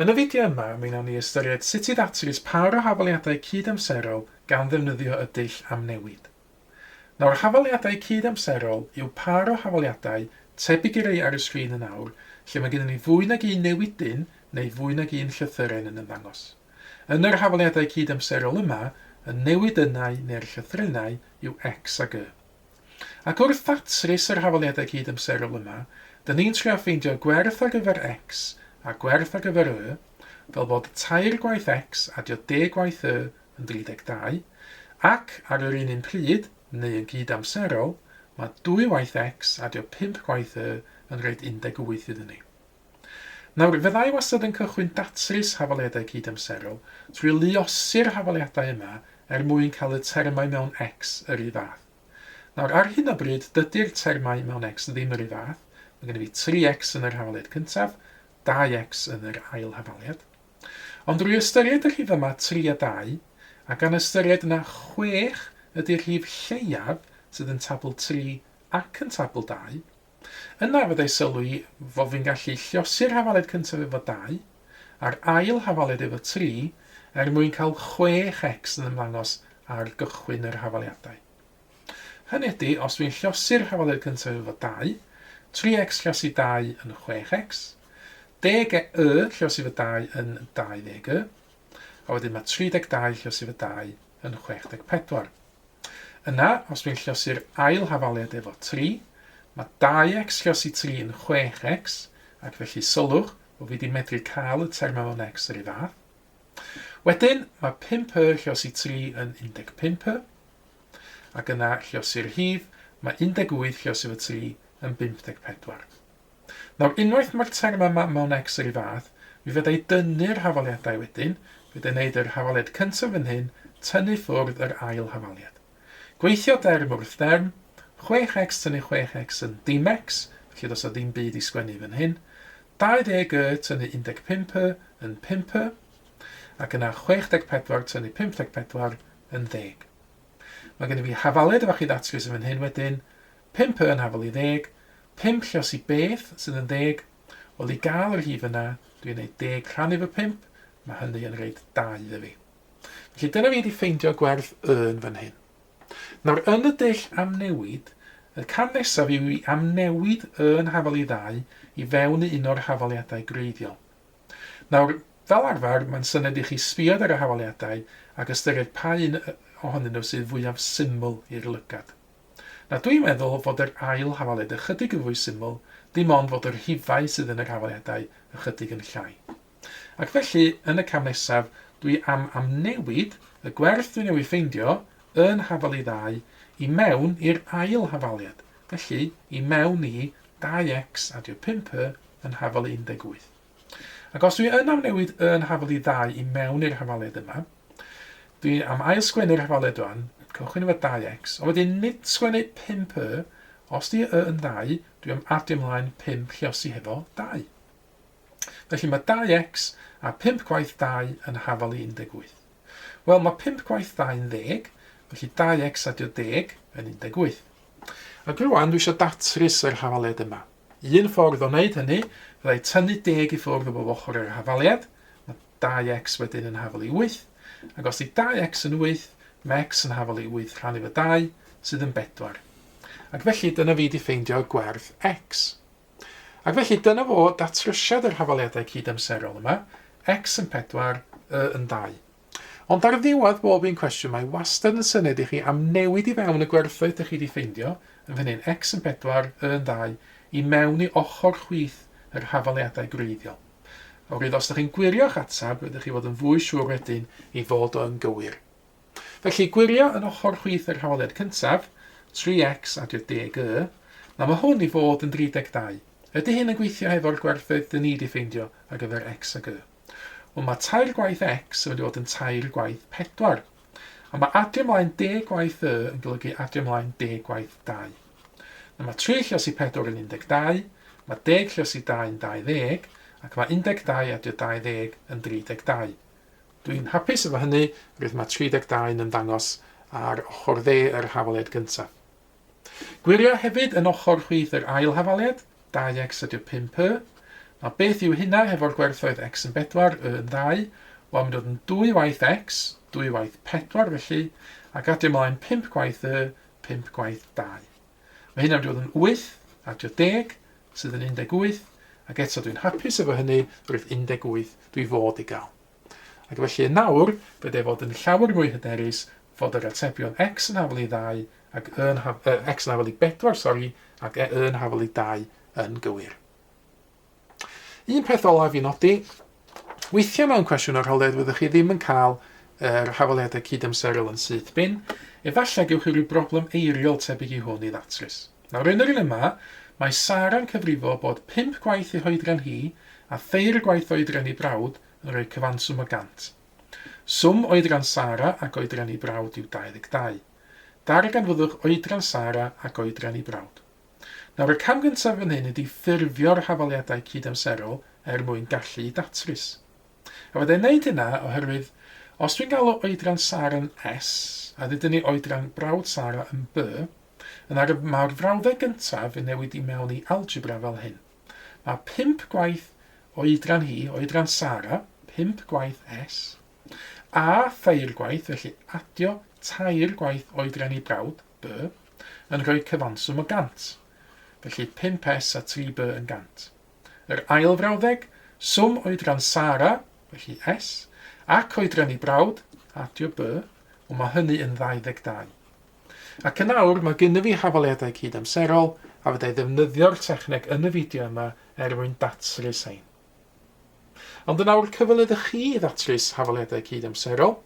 Yn y fideo yma, mi wnawn ni ystyried sut i ddatrys pa o hafaliadau cydamserol gan ddefnyddio y dull amnewid. Nawr, hafaliadau cydamserol yw par o hafaliadau tebyg i rei ar y sgrin yn awr, lle mae gennym ni fwy nag un newidyn neu fwy nag un llythyren yn ymddangos. Yn yr hafaliadau cydamserol yma, y newidynau neu'r llythrennau yw X ag Y. Ac wrth ddatrys yr hafaliadau cydamserol yma, dyn ni'n trio ffeindio gwerth ar gyfer X a gwerth ar gyfer Y, fel bod 3 gwaith X adio 10 gwaith Y yn 32, ac ar yr un pryd, neu yn gydamserol, mae 2 waith X adio 5 gwaith Y yn rhaid 18 iddyn ni. Nawr, fyddai wastad yn cychwyn datrys hafaliadau cydamserol trwy luosi'r hafaliadau yma mwyn cael y termau mewn X yr un fath. Nawr, ar hyn o bryd, dydy'r termau mewn X ddim yr un fath. Mae gennym fi 3X yn yr hafaliad cyntaf, 2X yn yr ail hafaliad. Ond drwy ystyried y rhif yma 3 a 2, a gan ystyried yna 6 ydy'r rhif lleiaf sydd yn tabl 3 ac yn tabl 2, yna fyddai sylwi fod fi'n gallu llosi'r hafaliad cyntaf efo 2, a'r ail hafaliad efo 3, mwyn cael 6X yn ymddangos ar gychwyn yr hafaliadau. Hynny ydy, os dwi'n llosi'r hafaliad cyntaf efo 2, 3X llosi 2 yn 6X, 10 Y llosi efo 2 yn 20Y, a wedyn mae 32 llosi efo 2 yn 64. Yna, os dwi'n llosi'r ail hafaliad efo 3, mae 2X llosi 3 yn 6X, ac felly sylwch bod fi wedi medru cael y terma mewn X yr un fath. Wedyn, mae 5Y llosi 3 yn 15Y, ac yna llosi'r rhif, mae 18 llosi efo 3 yn 54. Nawr, unwaith mae'r terma yma mewn X yr un fath, mi fyddai dynnu'r hafaliadau wedyn, fyddai wneud yr hafaliad cyntaf fan hyn, tynnu ffwrdd yr ail hafaliad. Gweithio derm wrth derm, 6X tynnu 6X yn 10X, felly does o ddim byd i sgwennu fan hyn, 20Y tynnu 15Y yn 5Y, ac yna 64 tynnu 54 yn 10. Mae gennym fi hafaliad efo chi ddatrys yn fan hyn wedyn, 5Y yn hafal i 10, 5 llosi beth sydd yn 10, oedd i gael yr rhif yna, dwi'n gwneud 10 rhan efo 5, mae hynny yn rhaid 2 iddo fi. Felly dyna fi wedi ffeindio gwerth Y yn fan hyn. Nawr, yn y dull amnewid, y cam nesaf yw i amnewid Y yn hafal i 2 i fewn i un o'r hafaliadau greiddiol. Nawr, fel arfer, mae'n syniad i chi sbïod ar y hafaliadau ac ystyried pa un ohonyn nhw sydd fwyaf syml i'r lygad. Na dwi'n meddwl fod yr ail hafaliad ychydig yn fwy syml, dim ond fod yr rhifau sydd yn yr hafaliadau ychydig yn llai. Ac felly, yn y cam nesaf, dwi am amnewid y gwerth dwi'n newid ffeindio yn hafal i 2 i mewn i'r ail hafaliad. Felly, i mewn i 2X adio 5Y yn hafal 18. Ac os dwi yn amnewid yn hafal i 2 i mewn i'r hafaliad yma, dwi am ail sgwennu'r hafaliad rwan, cychwyn efo 2X, ond wedyn nid sgwennu 5Y, os di Y yn 2, dwi am adio ymlaen 5 llosi hefo 2. Felly mae 2X a 5 gwaith 2 yn hafal i 18. Wel, mae 5 gwaith 2 yn 10, felly 2X adio 10 yn 18. Ac rwan dwi eisiau datrys yr hafaliad yma. Un ffordd o wneud hynny, fyddai tynnu 10 i ffwrdd o bob ochr yr hafaliad, mae 2X wedyn yn hafal i 8, ac os di 2X yn 8, mae X yn hafal i 8 rhan efo 2, sydd yn 4. Ac felly dyna fi wedi ffeindio gwerth X. Ac felly dyna fo datrysiad yr hafaliadau cydamserol yma, X yn 4, Y yn 2. Ond ar ddiwedd bob un cwestiwn mae wastad yn syniad i chi am newid i fewn y gwerthoedd ydych chi wedi ffeindio, yn fan hyn X yn 4, Y yn 2, i mewn i ochr chwith yr hafaliadau greiddiol. Oherwydd os ydych chi'n gwirio'ch atab, ydych chi fod yn fwy siŵr wedyn i fod o'n gywir. Felly, gwirio yn ochr chwith yr hafaliad cyntaf, 3X adio 10Y, na mae hwn i fod yn 32. Ydy hyn yn gweithio hefo'r gwerthoedd dyn ni wedi ffeindio ar gyfer X ag Y. Ond mae 3 gwaith X yn mynd i fod yn 3 gwaith 4. A mae adio ymlaen 10 gwaith Y yn golygu adio ymlaen 10 gwaith 2. Na mae 3 llosi 4 yn 12, mae 10 llosi 2 yn 20, ac mae 12 adio 20 yn 32. Dwi'n hapus efo hynny, rwydd mae 32 yn dangos ar ochr dde yr hafaliad gyntaf. Gwirio hefyd yn ochr chwith yr ail hafaliad, 2X adio 5Y. A beth yw hynna hefo'r gwerthoedd x yn 4, y yn 2? Wel, mae'n dod yn 2 waith x, 2 waith 4 felly, ac adio ymlaen 5 gwaith y, 5 gwaith 2. Mae hynna'n dod yn 8, adio 10, sydd yn 18, ac eto dwi'n hapus efo hynny, rwyf 18 dwi fod i gael. Ac felly yn nawr, byddai fod yn llawer mwy hyderus fod yr atebion x yn hafel i 2, ac x yn hafel i 4, ac yn hafel i 2 yn gywir. Un peth olaf i nodi, weithiau mewn cwestiwn arholiad fyddwch chi ddim yn cael yr hafaliadau cydamserol yn syth bin, efallai gewch chi rhyw broblem eiriol tebyg i hwn i ddatrys. Nawr yn yr un yma, mae Sara'n cyfrifo bod 5 gwaith ei hoedran hi a 3 gwaith oedran ei brawd yn rhoi cyfanswm o 100. Swm oedran Sara ac oedran ei brawd yw 22. Dargan fyddwch oedran Sara ac oedran ei brawd. Nawr, y cam gyntaf fan hyn ydy ffurfio'r hafaliadau cydamserol mwyn gallu datrys. A fyddai'n neud hynna oherwydd, os dwi'n galw oedran Sara yn S, a dydyn ni oedran brawd Sara yn B, mae'r frawddau gyntaf yn newid i mewn i algebra fel hyn. Mae 5 gwaith oedran hi, oedran Sara, 5 gwaith S, a 3 gwaith, felly adio 3 gwaith oedran i brawd, B, yn rhoi cyfanswm o 100. Felly 5s a 3b yn 100. Yr ail frawddeg, swm oedran Sara, felly S, ac oedran ei brawd, adio b, ond mae hynny yn 22. Ac yn awr, mae gynnu fi hafaliadau cydamserol, a fyddai ddefnyddio'r techneg yn y fideo yma mwyn datrys ein. Ond yn awr cyfle ydych chi i ddatrys hafaliadau cydamserol.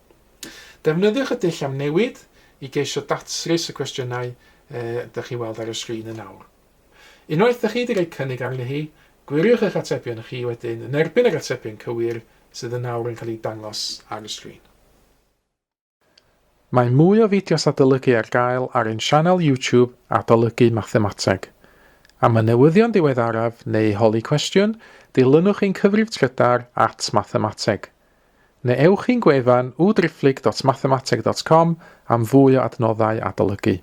Defnyddiwch y dull am newid i geisio datrys y cwestiynau ydych chi weld ar y sgrin yn awr. Unwaith ydych chi wedi gwneud cynnig arni hi, gwiriwch eich atebion chi wedyn yn erbyn yr atebion cywir sydd yn nawr yn cael ei dangos ar y sgrin. Mae mwy o fideos adolygu ar gael ar ein sianel YouTube Adolygu Mathemateg. Am y newyddion diweddaraf neu holi cwestiwn, dilynwch ein cyfrif trydar @mathemateg. Neu ewch i'n gwefan www.mathemateg.com am fwy o adnoddau adolygu.